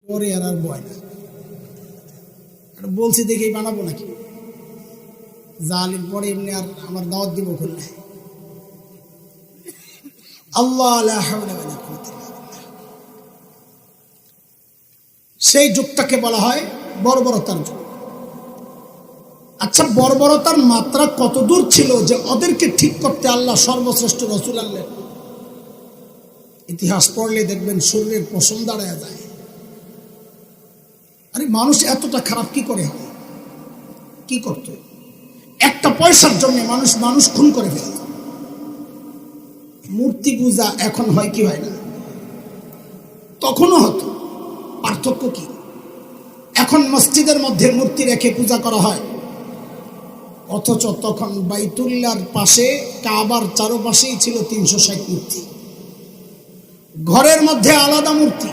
পরে আর ভয় না, বলছি দেখেই বানাবো নাকি, জালিম পরে এমনি আর আমার দাওয়াত দিব খুললে। আল্লাহ লা হাওলা ওয়ালা কুওয়াতা ইল্লা বিল্লাহ। সেই যুগটাকে বলা হয় বর্বরতার যুগ। আচ্ছা, বর্বরতার মাত্রা কত দূর ছিল যে ওদেরকে ঠিক করতে আল্লাহ সর্বশ্রেষ্ঠ রাসূল আনলেন? ইতিহাস পড়লে দেখবেন শরীরের পশম দাঁড়ায় যায়। আরে মানুষ এতটা খারাপ কি করে হয়? কি করত? একটা পয়সার জন্য মানুষ খুন করে ফেলত। মূর্তি পূজা এখন হয় কি হয় না? তখনও হতো। পার্থক্য কি? এখন মসজিদের মধ্যে মূর্তি রেখে পূজা করা হয়, অথচ তখন বাইতুল্লাহর পাশে কাবার চারপাশেই ছিল 360 মূর্তি। ঘরের মধ্যে আলাদা মূর্তি।